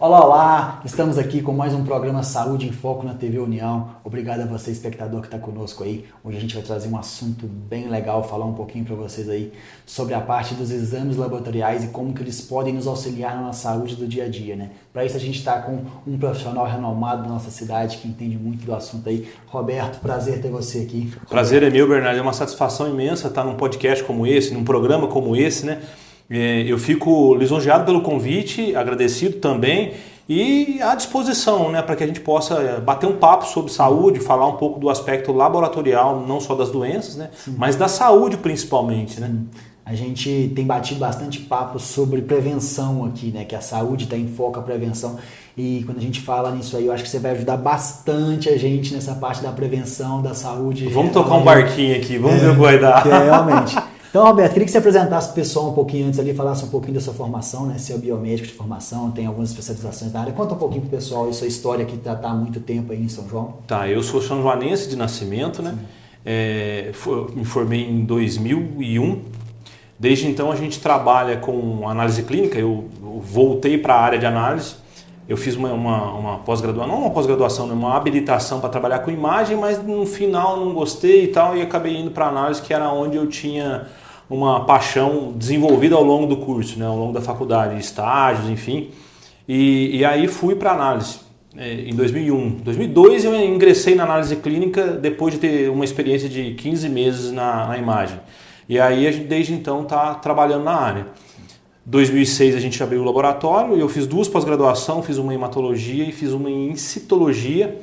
Olá, olá! Estamos aqui com mais um programa Saúde em Foco na TV União. Obrigado a você, espectador, que está conosco aí. Hoje a gente vai trazer um assunto bem legal, falar um pouquinho para vocês aí sobre a parte dos exames laboratoriais e como que eles podem nos auxiliar na saúde do dia a dia, né? Para isso a gente está com um profissional renomado da nossa cidade que entende muito do assunto aí. Roberto, prazer ter você aqui. Prazer é meu, Bernardo. É uma satisfação imensa estar num podcast como esse, num programa como esse, né? Eu fico lisonjeado pelo convite, agradecido também e à disposição, né, para que a gente possa bater um papo sobre saúde, falar um pouco do aspecto laboratorial, não só das doenças, né, mas da saúde principalmente, né? A gente tem batido bastante papo sobre prevenção aqui, né? Que a saúde está em foco a prevenção. E quando a gente fala nisso aí, eu acho que você vai ajudar bastante a gente nessa parte da prevenção, da saúde. Vamos tocar um barquinho aqui, vamos ver o que vai dar. Realmente. Então, Roberto, queria que você apresentasse o pessoal um pouquinho antes ali, falasse um pouquinho da sua formação, né? Você é biomédico de formação, tem algumas especializações na área. Conta um pouquinho pro pessoal a sua história que está há muito tempo aí em São João. Tá, eu sou são-joanense de nascimento, né? Me formei em 2001. Desde então a gente trabalha com análise clínica, eu voltei para a área de análise. Eu fiz uma pós-graduação, não uma pós-graduação, uma habilitação para trabalhar com imagem, mas no final não gostei e tal, e acabei indo para análise, que era onde eu tinha uma paixão desenvolvida ao longo do curso, né, ao longo da faculdade, estágios, enfim. E aí fui para análise em 2001. Em 2002 eu ingressei na análise clínica depois de ter uma experiência de 15 meses na imagem. E aí a gente desde então está trabalhando na área. Em 2006 a gente abriu o laboratório, eu fiz 2 pós-graduação, fiz uma em hematologia e fiz uma em citologia.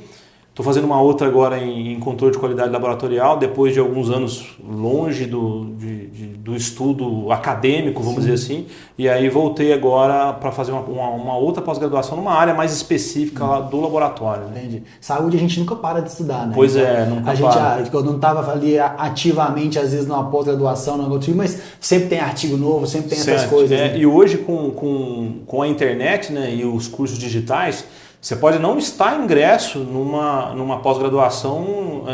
Estou fazendo uma outra agora em controle de qualidade laboratorial, depois de alguns anos longe do estudo acadêmico, vamos dizer assim. E aí voltei agora para fazer uma outra pós-graduação numa área mais específica do laboratório. Né? Entendi. Saúde a gente nunca para de estudar, né? Pois então, nunca a para. Gente, eu não estava ali ativamente, às vezes, numa pós-graduação, mas sempre tem artigo novo, sempre tem essas coisas. Né? E hoje com a internet, né, e os cursos digitais, você pode não estar ingresso numa pós-graduação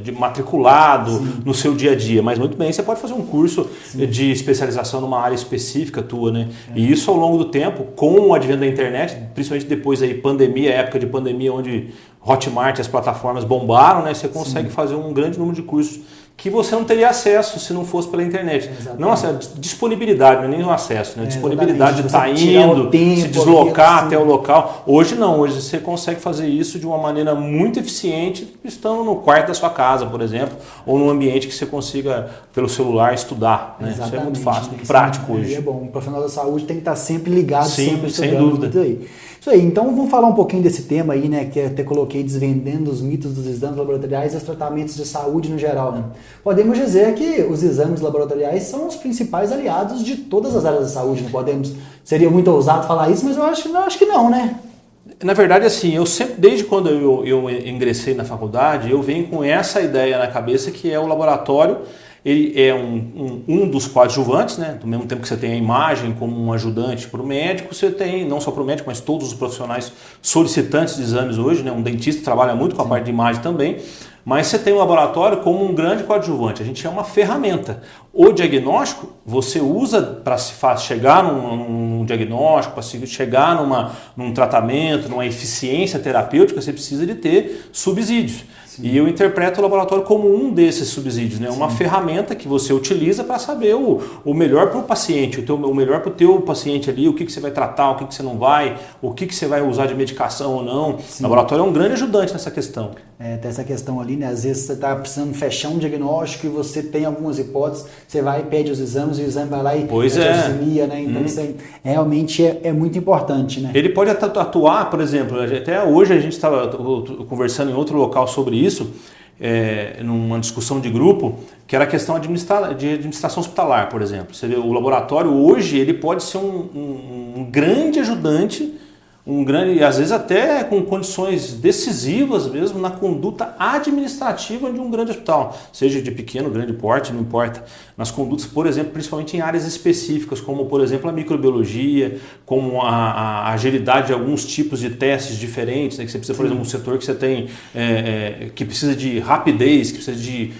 de matriculado no seu dia a dia, mas muito bem, você pode fazer um curso de especialização numa área específica tua, né? E isso ao longo do tempo, com o advento da internet, principalmente depois aí pandemia, época de pandemia, onde Hotmart e as plataformas bombaram, né? Você consegue fazer um grande número de cursos que você não teria acesso se não fosse pela internet. Exatamente. Não acesso, disponibilidade, não é nem o acesso, né? Disponibilidade de estar indo, se deslocar até o local. Hoje não, hoje você consegue fazer isso de uma maneira muito eficiente, estando no quarto da sua casa, por exemplo, ou num ambiente que você consiga, pelo celular, estudar. Né? Isso é muito fácil, muito prático hoje. É bom, o profissional da saúde tem que estar sempre ligado, sempre estudando. Sem dúvida. Isso aí, então vamos falar um pouquinho desse tema aí, né, que até coloquei desvendando os mitos dos exames laboratoriais e os tratamentos de saúde no geral, né? Podemos dizer que os exames laboratoriais são os principais aliados de todas as áreas da saúde, não podemos? Seria muito ousado falar isso, mas eu acho que não, né? Na verdade, assim, eu sempre, desde quando eu ingressei na faculdade, eu venho com essa ideia na cabeça que é o laboratório. Ele é um dos coadjuvantes, né? Do mesmo tempo que você tem a imagem como um ajudante para o médico, você tem, não só para o médico, mas todos os profissionais solicitantes de exames hoje, né? Um dentista trabalha muito com a parte de imagem também, mas você tem o laboratório como um grande coadjuvante, a gente é uma ferramenta. O diagnóstico você usa para chegar num diagnóstico, para chegar num tratamento, numa eficiência terapêutica, você precisa de ter subsídios. E eu interpreto o laboratório como um desses subsídios, né? Uma ferramenta que você utiliza para saber o melhor para o paciente, o melhor para o teu paciente ali, o que você vai tratar, o que você não vai, o que você vai usar de medicação ou não. O laboratório é um grande ajudante nessa questão. Tem essa questão ali, né? Às vezes você está precisando fechar um diagnóstico e você tem algumas hipóteses, você vai e pede os exames e o exame vai lá e auxilia, né? Então isso realmente é muito importante, né? Ele pode atuar, por exemplo, até hoje a gente estava conversando em outro local sobre isso, numa discussão de grupo, que era a questão de administração hospitalar, por exemplo. Você vê, o laboratório hoje ele pode ser um grande ajudante, às vezes até com condições decisivas mesmo na conduta administrativa de um grande hospital, seja de pequeno, grande porte, não importa. Nas condutas, por exemplo, principalmente em áreas específicas, como por exemplo a microbiologia, como a agilidade de alguns tipos de testes diferentes, né? Que você precisa, por exemplo, um setor que você tem que precisa de rapidez, que precisa de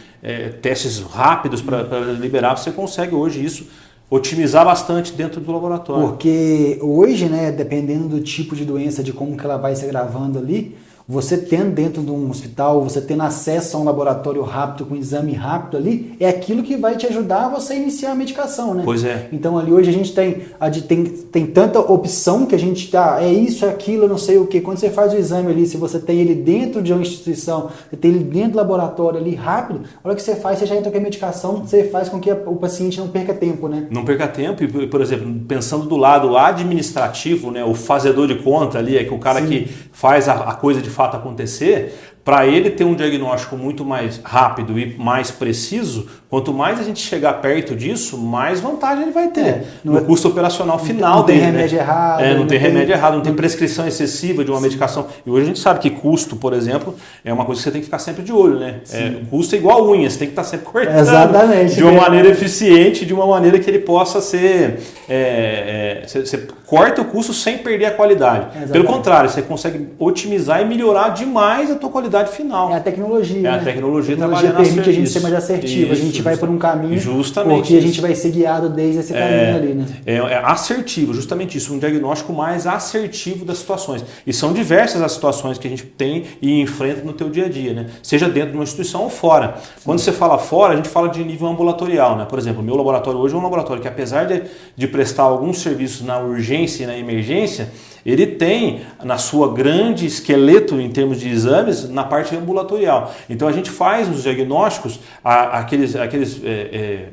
testes rápidos para liberar, você consegue hoje isso otimizar bastante dentro do laboratório. Porque hoje, né, dependendo do tipo de doença, de como que ela vai se agravando ali, você tendo dentro de um hospital, você tendo acesso a um laboratório rápido, com um exame rápido ali, é aquilo que vai te ajudar a você iniciar a medicação, né? Pois é. Então ali hoje a gente tem tanta opção que a gente é isso, é aquilo, não sei o que. Quando você faz o exame ali, se você tem ele dentro de uma instituição, você tem ele dentro do laboratório ali rápido, a hora que você faz, você já entra com a medicação, você faz com que o paciente não perca tempo, né? Não perca tempo e, por exemplo, pensando do lado administrativo, né, o fazedor de conta ali, é que o cara que faz a coisa de fato acontecer, para ele ter um diagnóstico muito mais rápido e mais preciso, quanto mais a gente chegar perto disso, mais vantagem ele vai ter no custo operacional final dele. Não tem remédio errado. Não tem remédio errado, não tem prescrição excessiva de uma medicação. E hoje a gente sabe que custo, por exemplo, é uma coisa que você tem que ficar sempre de olho, né? Custo é igual unha, você tem que estar sempre cortando. Exatamente. De uma maneira eficiente, de uma maneira que ele possa ser... você corta o custo sem perder a qualidade. Exatamente. Pelo contrário, você consegue otimizar e melhorar demais a tua qualidade final. É a tecnologia. A tecnologia trabalhando permite a gente ser mais assertivo. A gente vai por um caminho porque a gente vai ser guiado desde esse caminho ali, né? É assertivo, justamente isso, um diagnóstico mais assertivo das situações. E são diversas as situações que a gente tem e enfrenta no teu dia a dia, né? Seja dentro de uma instituição ou fora. Quando você fala fora, a gente fala de nível ambulatorial, né? Por exemplo, o meu laboratório hoje é um laboratório que, apesar de prestar alguns serviços na urgência e na emergência, ele tem na sua grande esqueleto em termos de exames na parte ambulatorial. Então a gente faz os diagnósticos, aqueles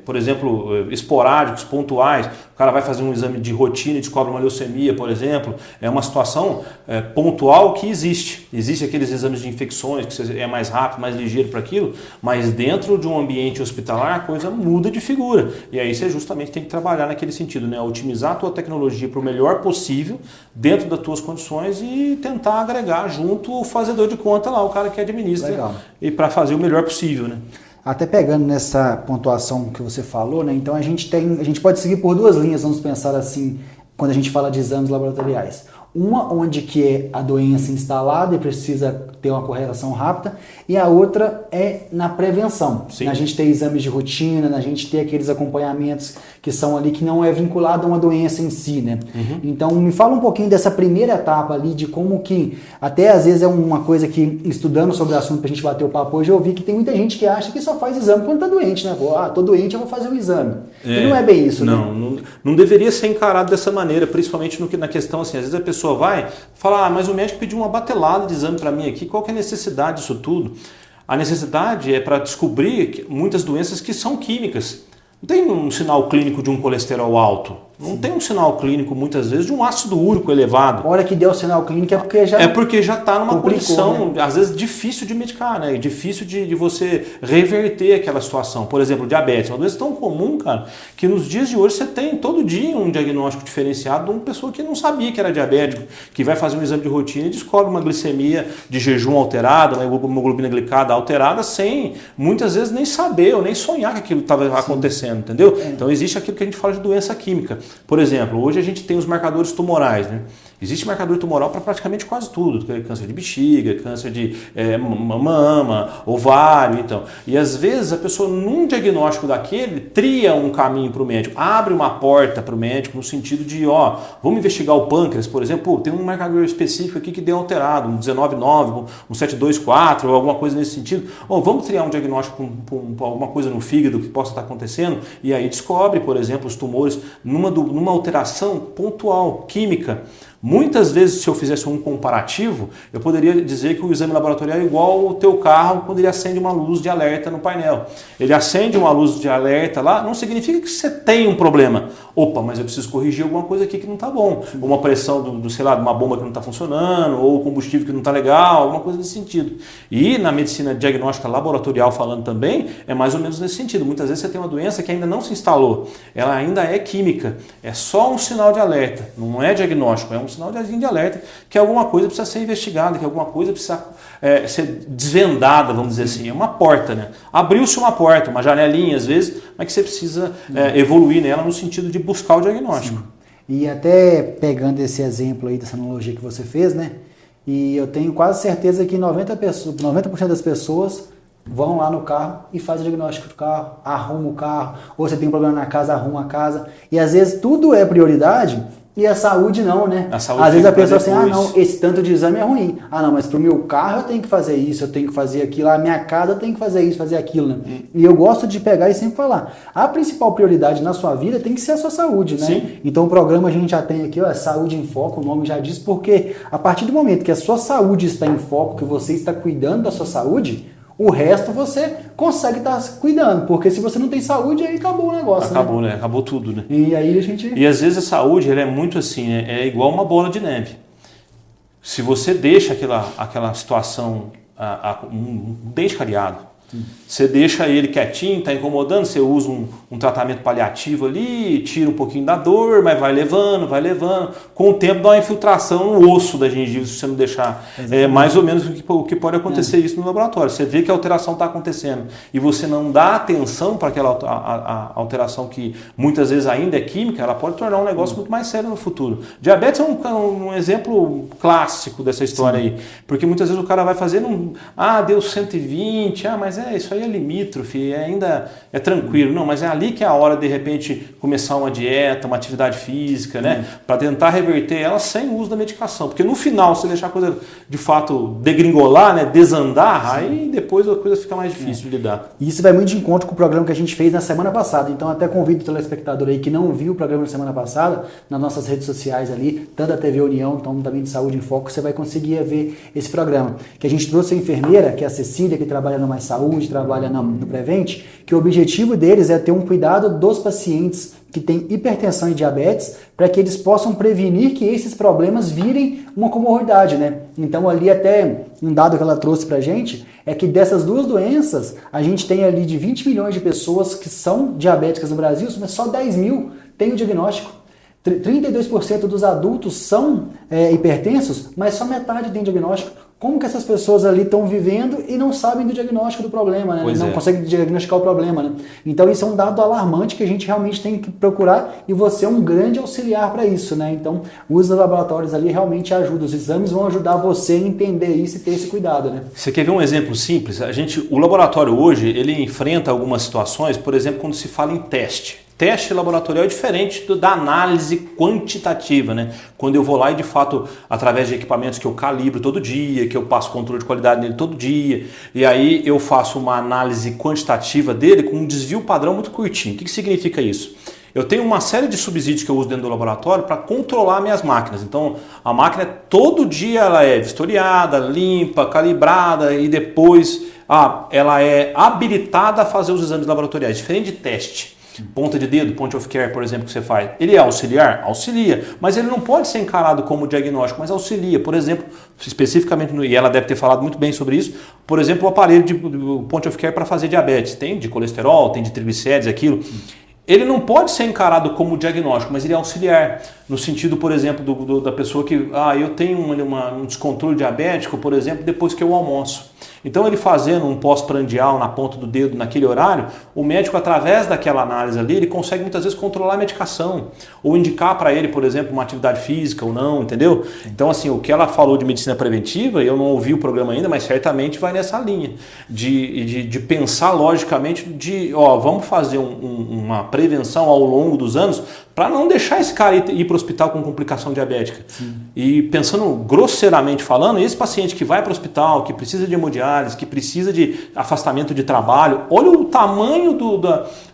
por exemplo, esporádicos, pontuais. O cara vai fazer um exame de rotina e descobre uma leucemia, por exemplo. É uma situação pontual que existe. Existem aqueles exames de infecções, que é mais rápido, mais ligeiro para aquilo, mas dentro de um ambiente hospitalar a coisa muda de figura. E aí você justamente tem que trabalhar naquele sentido, né? Otimizar a tua tecnologia para o melhor possível, dentro das tuas condições e tentar agregar junto o fazedor de conta lá, o cara que administra. Legal. E para fazer o melhor possível, né? Até pegando nessa pontuação que você falou, né? Então a gente pode seguir por duas linhas, vamos pensar assim, quando a gente fala de exames laboratoriais. Uma onde que é a doença instalada e precisa ter uma correlação rápida, e a outra é na prevenção. Sim. A gente tem exames de rotina, a gente tem aqueles acompanhamentos que são ali que não é vinculado a uma doença em si, né? Uhum. Então me fala um pouquinho dessa primeira etapa ali, de como que, até às vezes é uma coisa que, estudando sobre o assunto pra gente bater o papo hoje, eu vi que tem muita gente que acha que só faz exame quando tá doente, né? Tô doente, eu vou fazer um exame. E não é bem isso, né? Não deveria ser encarado dessa maneira, principalmente na questão assim, às vezes a pessoa vai falar, mas o médico pediu uma batelada de exame para mim aqui, qual que é a necessidade disso tudo? A necessidade é para descobrir muitas doenças que são químicas. Não tem um sinal clínico de um colesterol alto. Não tem um sinal clínico, muitas vezes, de um ácido úrico elevado. A hora que der o sinal clínico é porque já está numa condição, né? Às vezes, difícil de medicar, né? Difícil de você reverter aquela situação. Por exemplo, diabetes. Uma doença tão comum, cara, que nos dias de hoje você tem todo dia um diagnóstico diferenciado de uma pessoa que não sabia que era diabético, que vai fazer um exame de rotina e descobre uma glicemia de jejum alterada, uma hemoglobina glicada alterada, sem, muitas vezes, nem saber ou nem sonhar que aquilo estava acontecendo, entendeu? Então, existe aquilo que a gente fala de doença química. Por exemplo, hoje a gente tem os marcadores tumorais, né? Existe marcador tumoral para praticamente quase tudo, câncer de bexiga, câncer de mama, ovário, então. E às vezes a pessoa, num diagnóstico daquele, tria um caminho para o médico, abre uma porta para o médico no sentido de, vamos investigar o pâncreas, por exemplo, tem um marcador específico aqui que deu alterado, um 19,9, um 7,2,4, ou alguma coisa nesse sentido. Vamos triar um diagnóstico com alguma coisa no fígado que possa estar acontecendo, e aí descobre, por exemplo, os tumores numa alteração pontual, química. Muitas vezes, se eu fizesse um comparativo, eu poderia dizer que o exame laboratorial é igual ao teu carro quando ele acende uma luz de alerta no painel. Ele acende uma luz de alerta lá, não significa que você tem um problema. Opa, mas eu preciso corrigir alguma coisa aqui que não está bom. Ou uma pressão de uma bomba que não está funcionando, ou combustível que não está legal, alguma coisa nesse sentido. E na medicina diagnóstica laboratorial falando também, é mais ou menos nesse sentido. Muitas vezes você tem uma doença que ainda não se instalou. Ela ainda é química. É só um sinal de alerta. Não é diagnóstico, é um sinal de alerta que alguma coisa precisa ser investigada, que alguma coisa precisa ser desvendada, vamos dizer assim. É uma porta, né? Abriu-se uma porta, uma janelinha às vezes, mas que você precisa evoluir nela no sentido de buscar o diagnóstico. Sim. E até pegando esse exemplo aí, dessa analogia que você fez, né? E eu tenho quase certeza que 90% das pessoas vão lá no carro e faz o diagnóstico do carro, arruma o carro, ou você tem um problema na casa, arruma a casa. E às vezes tudo é prioridade e a saúde não, né? A saúde às vezes a pessoa depois. assim, não, esse tanto de exame é ruim. Não, mas pro meu carro eu tenho que fazer isso, eu tenho que fazer aquilo, a minha casa eu tenho que fazer isso, fazer aquilo, né? E eu gosto de pegar e sempre falar, a principal prioridade na sua vida tem que ser a sua saúde, né? Sim. Então o programa a gente já tem aqui, ó, Saúde em Foco, o nome já diz, porque a partir do momento que a sua saúde está em foco, que você está cuidando da sua saúde, o resto você consegue estar cuidando, porque se você não tem saúde, aí acabou o negócio, acabou, né? Acabou tudo, né? E aí a gente... E às vezes a saúde, ela é muito assim, né? É igual uma bola de neve. Se você deixa aquela situação, um dente cariado, você deixa ele quietinho, está incomodando, você usa um tratamento paliativo ali, tira um pouquinho da dor, mas vai levando. Com o tempo dá uma infiltração no osso da gengiva, se você não deixar. É mais ou menos o que pode acontecer isso no laboratório. Você vê que a alteração está acontecendo e você não dá atenção para aquela alteração que muitas vezes ainda é química, ela pode tornar um negócio muito mais sério no futuro. Diabetes é um exemplo clássico dessa história aí, porque muitas vezes o cara vai fazer, deu 120, mas isso aí é limítrofe, ainda é tranquilo. Não, mas é ali que é a hora de repente começar uma dieta, uma atividade física, né? Para tentar reverter ela sem o uso da medicação. Porque no final, se deixar a coisa de fato degringolar, né? Desandar, aí depois a coisa fica mais difícil de lidar. E isso vai muito de encontro com o programa que a gente fez na semana passada. Então até convido o telespectador aí que não viu o programa na semana passada, nas nossas redes sociais ali, tanto a TV União, então também de Saúde em Foco, você vai conseguir ver esse programa. Que a gente trouxe a enfermeira, que é a Cecília, que trabalha no Mais Saúde, trabalha no Prevent, que o objetivo deles é ter um cuidado dos pacientes que têm hipertensão e diabetes, para que eles possam prevenir que esses problemas virem uma comorbidade, né? Então ali até um dado que ela trouxe pra gente é que dessas duas doenças, a gente tem ali de 20 milhões de pessoas que são diabéticas no Brasil, mas só 10 mil têm o diagnóstico. 32% dos adultos são hipertensos, mas só metade tem diagnóstico. Como que essas pessoas ali estão vivendo e não sabem do diagnóstico do problema, né? Não conseguem diagnosticar o problema, né? Então isso é um dado alarmante que a gente realmente tem que procurar e você é um grande auxiliar para isso, né? Então o uso dos laboratórios ali realmente ajuda. Os exames vão ajudar você a entender isso e ter esse cuidado, né? Você quer ver um exemplo simples? O laboratório hoje, ele enfrenta algumas situações, por exemplo, quando se fala em teste. Teste laboratorial é diferente da análise quantitativa, né? Quando eu vou lá e de fato, através de equipamentos que eu calibro todo dia, que eu passo controle de qualidade nele todo dia, e aí eu faço uma análise quantitativa dele com um desvio padrão muito curtinho. O que significa isso? Eu tenho uma série de subsídios que eu uso dentro do laboratório para controlar minhas máquinas. Então, a máquina todo dia ela é vistoriada, limpa, calibrada e depois ela é habilitada a fazer os exames laboratoriais, diferente de teste. Ponta de dedo, point of care, por exemplo, que você faz. Ele é auxiliar? Auxilia. Mas ele não pode ser encarado como diagnóstico, mas auxilia. Por exemplo, especificamente, e ela deve ter falado muito bem sobre isso, por exemplo, o aparelho de point of care para fazer diabetes. Tem de colesterol, tem de triglicérides, aquilo. Ele não pode ser encarado como diagnóstico, mas ele é auxiliar. No sentido, por exemplo, da pessoa que eu tenho um descontrole diabético, por exemplo, depois que eu almoço. Então ele fazendo um pós-prandial na ponta do dedo naquele horário, o médico através daquela análise ali, ele consegue muitas vezes controlar a medicação ou indicar para ele, por exemplo, uma atividade física ou não, entendeu? Então assim, o que ela falou de medicina preventiva, eu não ouvi o programa ainda, mas certamente vai nessa linha de pensar logicamente vamos fazer uma prevenção ao longo dos anos para não deixar esse cara ir para o hospital com complicação diabética. Sim. E pensando grosseiramente falando, esse paciente que vai para o hospital, que precisa de hemodiálise, que precisa de afastamento de trabalho, olha o tamanho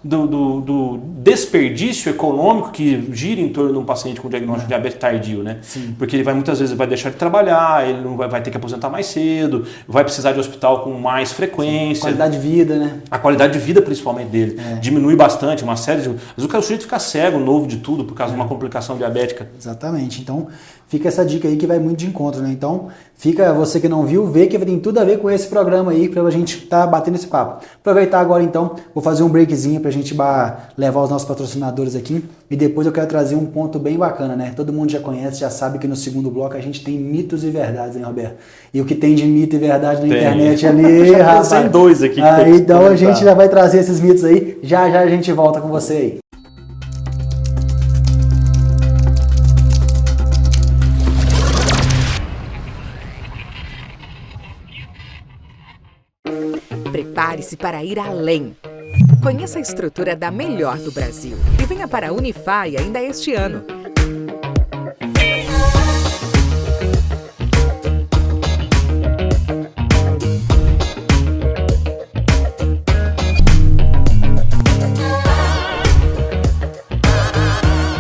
do desperdício econômico que gira em torno de um paciente com diagnóstico de diabetes tardio, né? Sim. Porque ele muitas vezes vai deixar de trabalhar, ele não vai ter que aposentar mais cedo, vai precisar de hospital com mais frequência. Sim. Qualidade de vida, né? A qualidade de vida, principalmente, dele. Diminui bastante, uma série de... Às vezes o sujeito fica cego, novo de tudo, por causa de uma complicação diabética. Exatamente. Então, fica essa dica aí que vai muito de encontro, né? Então, fica você que não viu, vê que tem tudo a ver com esse programa aí, pra gente estar batendo esse papo. Aproveitar agora, então, vou fazer um breakzinho pra gente levar os nossos patrocinadores aqui e depois eu quero trazer um ponto bem bacana, né? Todo mundo já conhece, já sabe que no segundo bloco a gente tem mitos e verdades, hein, Roberto? E o que tem de mito e verdade na internet ali, rapaz. Tem dois aqui. Então a gente já vai trazer esses mitos aí, já a gente volta com você aí. Prepare Prepare-se para ir além. Conheça a estrutura da melhor do Brasil e venha para a Unify ainda este ano.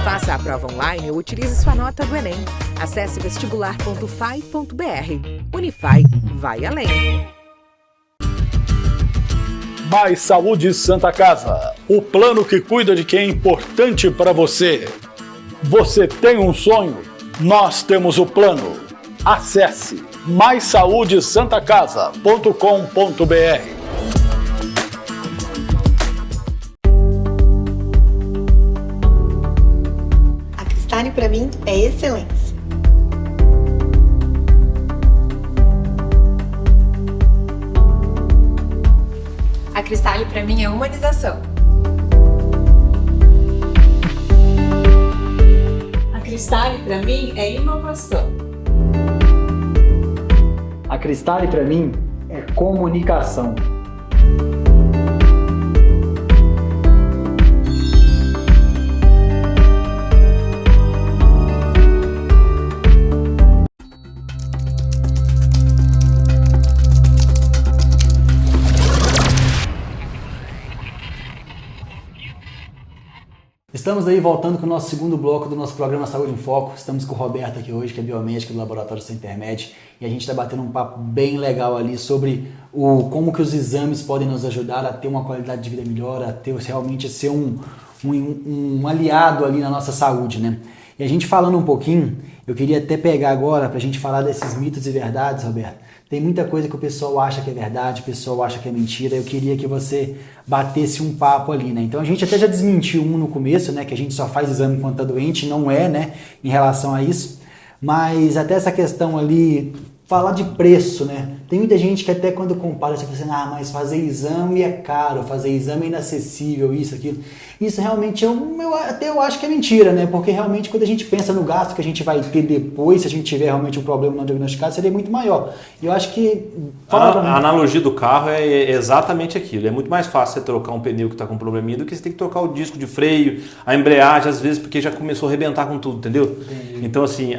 Faça a prova online ou utilize sua nota do Enem. Acesse vestibular.fai.br. Unify, vai além. Mais Saúde Santa Casa, o plano que cuida de quem é importante para você. Você tem um sonho? Nós temos o plano. Acesse maissaudesantacasa.com.br. A Cristale para mim é excelência. A Cristale para mim é humanização. A Cristale para mim é inovação. A Cristale para mim é comunicação. Estamos aí voltando com o nosso segundo bloco do nosso programa Saúde em Foco. Estamos com o Roberto aqui hoje, que é biomédico do Laboratório Centermed, e a gente está batendo um papo bem legal ali sobre como que os exames podem nos ajudar a ter uma qualidade de vida melhor, a ter realmente ser um aliado ali na nossa saúde, né? E a gente falando um pouquinho, eu queria até pegar agora para a gente falar desses mitos e verdades, Roberto. Tem muita coisa que o pessoal acha que é verdade, o pessoal acha que é mentira. Eu queria que você batesse um papo ali, né? Então a gente até já desmentiu no começo, né? Que a gente só faz exame quando tá doente, não é, né? Em relação a isso. Mas até essa questão ali, falar de preço, né? Tem muita gente que até quando compara, você fala assim, mas fazer exame é caro, fazer exame é inacessível, isso, aquilo. Isso realmente eu acho que é mentira, né? Porque realmente quando a gente pensa no gasto que a gente vai ter depois, se a gente tiver realmente um problema não diagnosticado, seria muito maior. E eu acho que... A analogia do carro é exatamente aquilo. É muito mais fácil você trocar um pneu que está com um probleminha do que você tem que trocar o disco de freio, a embreagem, às vezes, porque já começou a arrebentar com tudo, entendeu? Entendi. Então, assim,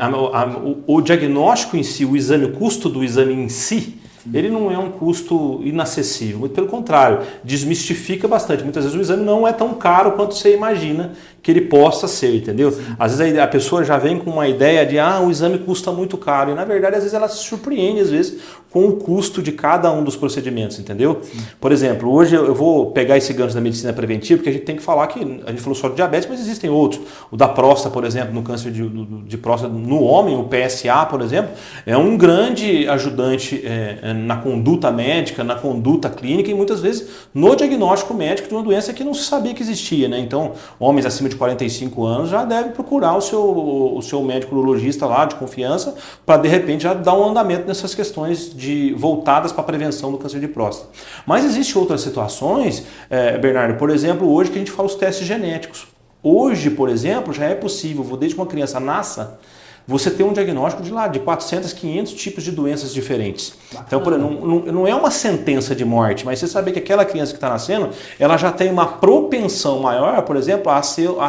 o diagnóstico em si, o exame, o custo do exame em si, ele não é um custo inacessível, muito pelo contrário, desmistifica bastante. Muitas vezes o exame não é tão caro quanto você imagina que ele possa ser, entendeu? Sim. Às vezes a pessoa já vem com uma ideia de o exame custa muito caro, e na verdade às vezes ela se surpreende com o custo de cada um dos procedimentos, entendeu? Sim. Por exemplo, hoje eu vou pegar esse gancho da medicina preventiva, porque a gente tem que falar que a gente falou só de diabetes, mas existem outros. O da próstata, por exemplo, no câncer de próstata no homem, o PSA, por exemplo, é um grande ajudante na conduta médica, na conduta clínica e muitas vezes no diagnóstico médico de uma doença que não se sabia que existia, né? Então, homens acima de 45 anos já devem procurar o seu médico urologista lá de confiança para de repente já dar um andamento nessas questões voltadas para a prevenção do câncer de próstata. Mas existem outras situações, Bernardo, por exemplo, hoje que a gente fala os testes genéticos. Hoje, por exemplo, já é possível, desde que uma criança nasça, você tem um diagnóstico de 400, 500 tipos de doenças diferentes. Então, por exemplo, não é uma sentença de morte, mas você saber que aquela criança que está nascendo, ela já tem uma propensão maior, por exemplo, a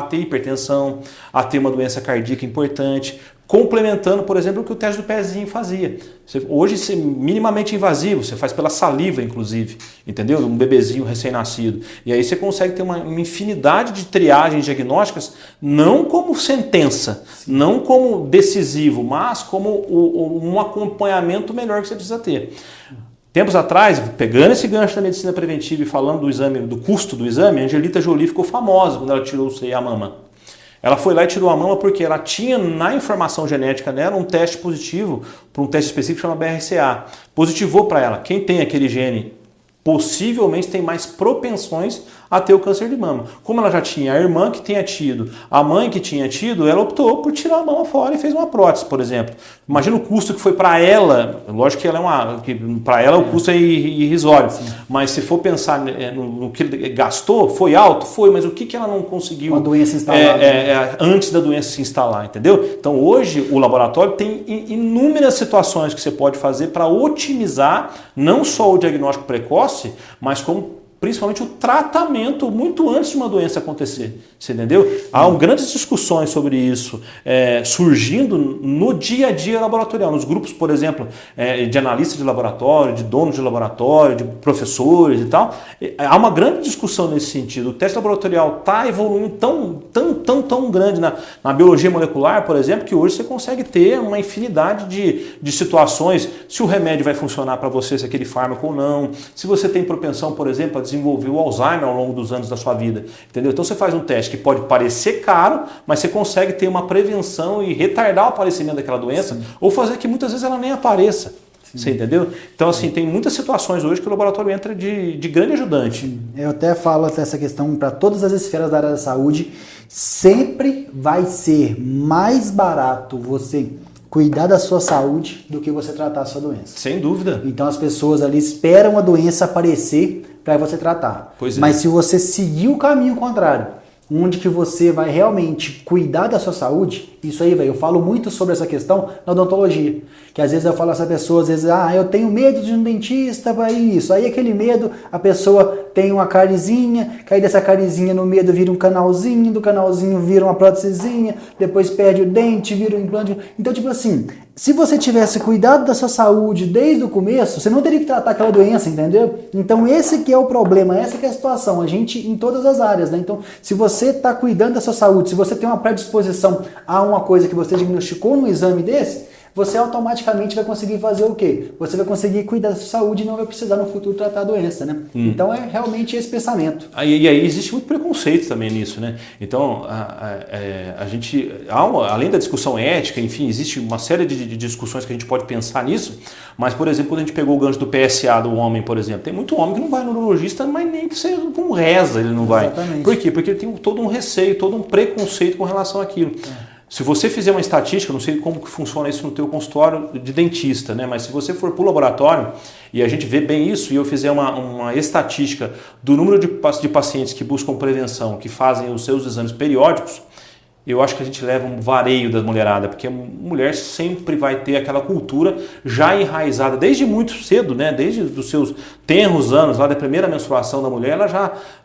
ter hipertensão, a ter uma doença cardíaca importante, complementando, por exemplo, o que o teste do pezinho fazia. Hoje, é minimamente invasivo, você faz pela saliva, inclusive, entendeu? Um bebezinho recém-nascido. E aí você consegue ter uma infinidade de triagens diagnósticas, não como sentença, não como decisivo, mas como um acompanhamento melhor que você precisa ter. Tempos atrás, pegando esse gancho da medicina preventiva e falando do exame, do custo do exame, a Angelita Jolie ficou famosa quando ela tirou o seio e a mama. Ela foi lá e tirou a mama porque ela tinha na informação genética dela um teste positivo para um teste específico chamado BRCA. Positivou para ela. Quem tem aquele gene possivelmente tem mais propensões a ter o câncer de mama. Como ela já tinha a irmã que tinha tido, a mãe que tinha tido, ela optou por tirar a mama fora e fez uma prótese, por exemplo. Imagina o custo que foi para ela, lógico que ela para ela o custo é irrisório, sim. Mas se for pensar no que gastou, foi alto? Foi, mas o que ela não conseguiu a doença instalada, antes da doença se instalar, entendeu? Então hoje o laboratório tem inúmeras situações que você pode fazer para otimizar não só o diagnóstico precoce, precoce, mas como principalmente o tratamento muito antes de uma doença acontecer, você entendeu? Há grandes discussões sobre isso surgindo no dia a dia laboratorial, nos grupos, por exemplo, de analistas de laboratório, de donos de laboratório, de professores e tal. Há uma grande discussão nesse sentido. O teste laboratorial está evoluindo tão grande na biologia molecular, por exemplo, que hoje você consegue ter uma infinidade de situações, se o remédio vai funcionar para você, se aquele fármaco ou não, se você tem propensão, por exemplo, a desenvolver o Alzheimer ao longo dos anos da sua vida, entendeu? Então você faz um teste que pode parecer caro, mas você consegue ter uma prevenção e retardar o aparecimento daquela doença, ou fazer que muitas vezes ela nem apareça. Você entendeu? Então, assim, tem muitas situações hoje que o laboratório entra de grande ajudante. Eu até falo essa questão para todas as esferas da área da saúde, sempre vai ser mais barato você cuidar da sua saúde do que você tratar a sua doença. Sem dúvida. Então as pessoas ali esperam a doença aparecer para você tratar. Pois é. Mas se você seguir o caminho contrário, onde que você vai realmente cuidar da sua saúde, isso aí, velho, eu falo muito sobre essa questão na odontologia, que às vezes eu falo a essa pessoa, às vezes, eu tenho medo de um dentista para isso, aí aquele medo, a pessoa tem uma carizinha, que aí dessa carizinha no medo vira um canalzinho, do canalzinho vira uma prótesezinha, depois perde o dente, vira um implante, então tipo assim, se você tivesse cuidado da sua saúde desde o começo, você não teria que tratar aquela doença, entendeu? Então esse que é o problema, essa que é a situação, a gente em todas as áreas, né? Então se você está cuidando da sua saúde, se você tem uma predisposição a uma coisa que você diagnosticou no exame desse, você automaticamente vai conseguir fazer o quê? Você vai conseguir cuidar da sua saúde e não vai precisar no futuro tratar a doença, né? Então é realmente esse pensamento. E aí existe muito preconceito também nisso, né? Então a gente, além da discussão ética, enfim, existe uma série de discussões que a gente pode pensar nisso, mas, por exemplo, quando a gente pegou o gancho do PSA do homem, por exemplo, tem muito homem que não vai no urologista, mas nem que seja com reza ele não vai. Exatamente. Por quê? Porque ele tem todo um receio, todo um preconceito com relação àquilo. Se você fizer uma estatística, não sei como que funciona isso no teu consultório de dentista, né? Mas se você for para o laboratório e a gente vê bem isso, e eu fizer uma estatística do número de pacientes que buscam prevenção, que fazem os seus exames periódicos, eu acho que a gente leva um vareio da mulherada, porque a mulher sempre vai ter aquela cultura já enraizada desde muito cedo, né? Desde os seus tenros anos, lá da primeira menstruação da mulher,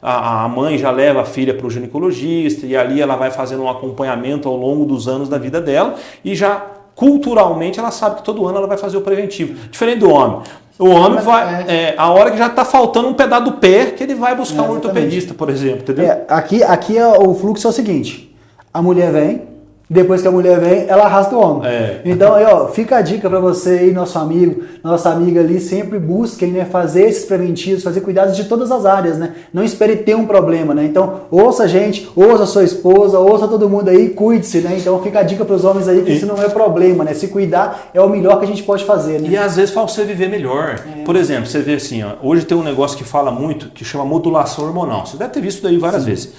a mãe já leva a filha para o ginecologista e ali ela vai fazendo um acompanhamento ao longo dos anos da vida dela e já culturalmente ela sabe que todo ano ela vai fazer o preventivo. Diferente do homem. O homem vai, a hora que já está faltando um pedaço do pé, que ele vai buscar um ortopedista, por exemplo, entendeu? Aqui o fluxo é o seguinte. A mulher vem, depois que a mulher vem, ela arrasta o homem. Então, aí, fica a dica para você aí, nossa amiga ali, sempre busquem, né, fazer esses preventivos, fazer cuidados de todas as áreas, né? Não espere ter um problema, né? Então, ouça a gente, ouça a sua esposa, ouça todo mundo aí, cuide-se, né? Então, fica a dica para os homens aí que isso não é problema, né? Se cuidar é o melhor que a gente pode fazer, né? E às vezes fala você viver melhor. Por exemplo, você vê assim, hoje tem um negócio que fala muito, que chama modulação hormonal. Você deve ter visto daí várias vezes.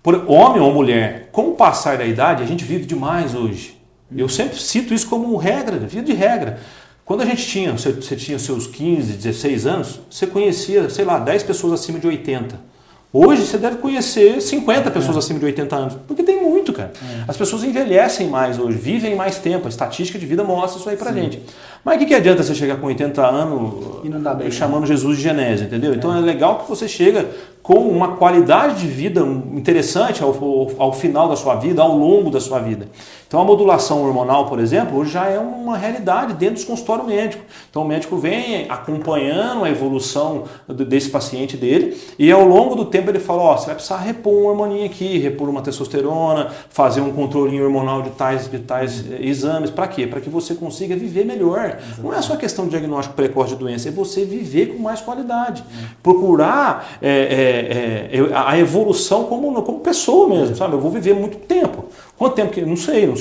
Por homem ou mulher, com o passar da idade, a gente vive demais hoje. Eu sempre cito isso como regra, vida de regra. Quando a gente tinha, você tinha seus 15, 16 anos, você conhecia, sei lá, 10 pessoas acima de 80. Hoje você deve conhecer 50 pessoas acima de 80 anos, porque tem muito, cara. As pessoas envelhecem mais hoje, vivem mais tempo, a estatística de vida mostra isso aí pra gente. Mas o que adianta você chegar com 80 anos e não dá bem, chamando Jesus de Genésio, entendeu? Então é legal que você chega com uma qualidade de vida interessante ao final da sua vida, ao longo da sua vida. Então a modulação hormonal, por exemplo, hoje já é uma realidade dentro dos consultórios médicos. Então o médico vem acompanhando a evolução desse paciente dele e ao longo do tempo ele fala, você vai precisar repor um hormoninho aqui, repor uma testosterona, fazer um controlinho hormonal de tais exames. Para quê? Para que você consiga viver melhor. Exatamente. Não é só questão de diagnóstico precoce de doença, é você viver com mais qualidade. Procurar a evolução como pessoa mesmo, sabe? Eu vou viver muito tempo. Quanto tempo que... Não sei,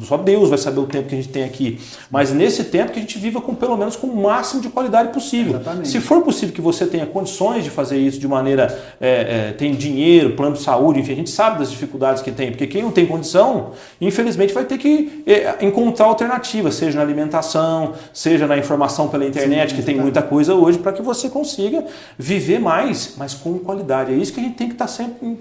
só Deus vai saber o tempo que a gente tem aqui. Mas nesse tempo que a gente viva pelo menos com o máximo de qualidade possível. Exatamente. Se for possível que você tenha condições de fazer isso de maneira... tem dinheiro, plano de saúde, enfim, a gente sabe das dificuldades que tem. Porque quem não tem condição, infelizmente vai ter que encontrar alternativas, seja na alimentação, seja na informação pela internet, que tem muita coisa hoje, para que você consiga viver mais, mas com qualidade. qualidade. É isso que a gente tem que estar sempre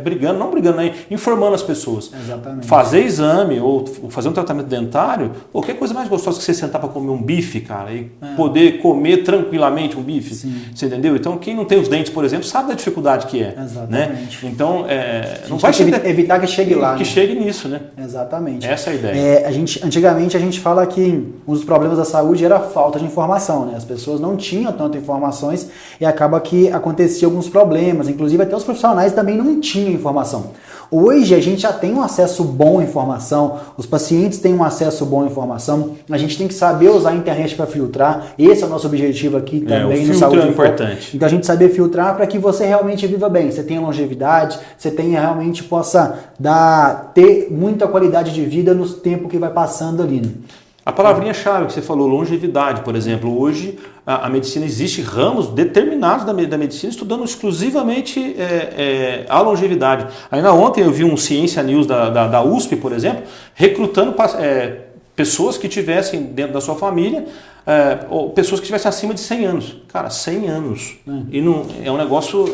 brigando, não brigando, né? Informando as pessoas. Exatamente. Fazer exame ou fazer um tratamento dentário, qualquer coisa mais gostosa que você sentar para comer um bife, cara, e poder comer tranquilamente um bife. Sim. Você entendeu? Então, quem não tem os dentes, por exemplo, sabe da dificuldade que é. Exatamente. Né? Então, não vai evitar que chegue lá. Que chegue nisso, né? Exatamente. Essa é a ideia. Antigamente a gente fala que um dos problemas da saúde era a falta de informação, né? As pessoas não tinham tantas informações e acaba que acontecia alguns problemas, inclusive até os profissionais também não tinham informação. Hoje a gente já tem um acesso bom à informação, os pacientes têm um acesso bom à informação, a gente tem que saber usar a internet para filtrar, esse é o nosso objetivo aqui também no Saúde é importante. Então a gente saber filtrar para que você realmente viva bem, você tenha longevidade, você tenha realmente possa ter muita qualidade de vida no tempo que vai passando ali. Né? A palavrinha-chave que você falou, longevidade, por exemplo. Hoje a medicina, existe ramos determinados da medicina estudando exclusivamente a longevidade. Ainda ontem eu vi um Ciência News da USP, por exemplo, recrutando pessoas que tivessem dentro da sua família, ou pessoas que estivessem acima de 100 anos. Cara, 100 anos. E não, é um negócio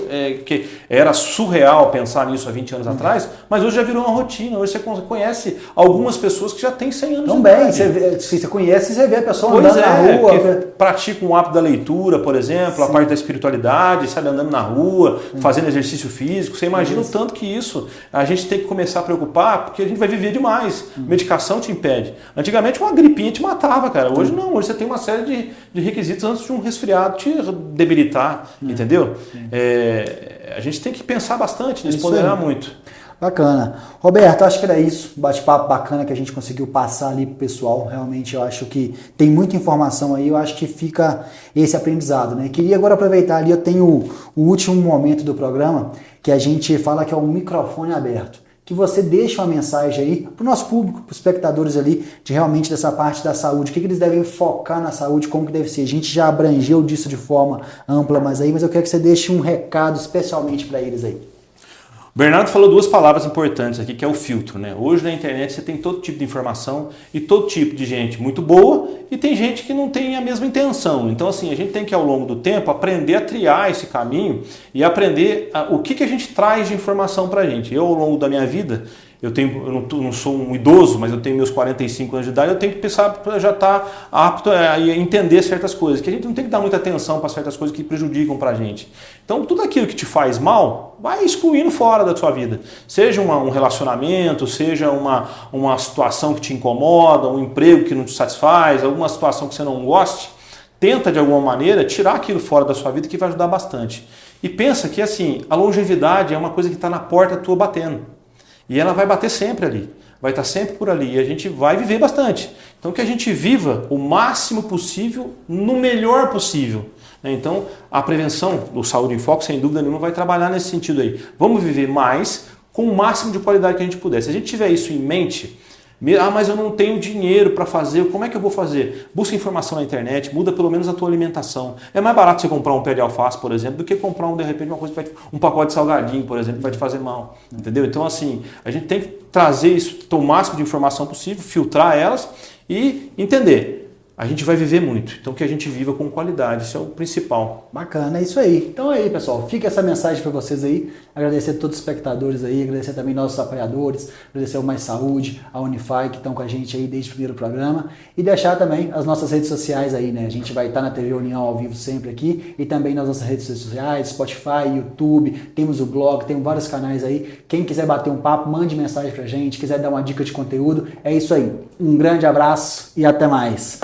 que era surreal pensar nisso há 20 anos atrás, mas hoje já virou uma rotina. Hoje você conhece algumas pessoas que já têm 100 anos de idade. Você conhece, você vê a pessoa andando na rua. Praticam o hábito da leitura, por exemplo, Sim. a parte da espiritualidade, sabe, andando na rua, fazendo exercício físico. Você imagina o tanto que isso a gente tem que começar a preocupar, porque a gente vai viver demais. Medicação te impede. Antigamente uma gripinha te matava, cara. Hoje não, hoje você tem uma série de requisitos antes de um resfriado te debilitar, entendeu? A gente tem que pensar bastante nisso, ponderar muito. Bacana. Roberto, acho que era isso. Bate-papo bacana que a gente conseguiu passar ali pro pessoal. Realmente eu acho que tem muita informação aí, eu acho que fica esse aprendizado, né? Queria agora aproveitar ali, eu tenho o último momento do programa, que a gente fala que é o microfone aberto. Que você deixe uma mensagem aí para o nosso público, para os espectadores ali, de realmente dessa parte da saúde, o que eles devem focar na saúde, como que deve ser. A gente já abrangeu disso de forma ampla, mas eu quero que você deixe um recado especialmente para eles aí. O Bernardo falou duas palavras importantes aqui, que é o filtro, né? Hoje na internet você tem todo tipo de informação e todo tipo de gente muito boa e tem gente que não tem a mesma intenção. Então assim, a gente tem que ao longo do tempo aprender a triar esse caminho e aprender o que a gente traz de informação pra gente. Eu ao longo da minha vida, eu não sou um idoso, mas eu tenho meus 45 anos de idade, eu tenho que pensar para já estar apto a entender certas coisas, que a gente não tem que dar muita atenção para certas coisas que prejudicam para a gente. Então, tudo aquilo que te faz mal, vai excluindo fora da sua vida. Seja um relacionamento, seja uma situação que te incomoda, um emprego que não te satisfaz, alguma situação que você não goste, tenta de alguma maneira tirar aquilo fora da sua vida que vai ajudar bastante. E pensa que assim, a longevidade é uma coisa que está na porta tua batendo. E ela vai bater sempre ali, vai estar sempre por ali e a gente vai viver bastante. Então que a gente viva o máximo possível, no melhor possível. Então a prevenção do Saúde em Foco, sem dúvida nenhuma, vai trabalhar nesse sentido aí. Vamos viver mais com o máximo de qualidade que a gente puder. Se a gente tiver isso em mente, mas eu não tenho dinheiro para fazer, como é que eu vou fazer? Busca informação na internet, muda pelo menos a tua alimentação. É mais barato você comprar um pé de alface, por exemplo, do que comprar de repente um pacote de salgadinho, por exemplo, que vai te fazer mal. Entendeu? Então assim, a gente tem que trazer isso, ter o máximo de informação possível, filtrar elas e entender. A gente vai viver muito, então que a gente viva com qualidade, isso é o principal. Bacana, é isso aí. Então é aí, pessoal, fica essa mensagem para vocês aí, agradecer a todos os espectadores aí, agradecer também nossos apoiadores, agradecer ao Mais Saúde, a Unify, que estão com a gente aí desde o primeiro programa, e deixar também as nossas redes sociais aí, né? A gente vai estar na TV União ao vivo sempre aqui, e também nas nossas redes sociais, Spotify, YouTube, temos o blog, tem vários canais aí. Quem quiser bater um papo, mande mensagem pra gente, quiser dar uma dica de conteúdo, é isso aí. Um grande abraço e até mais.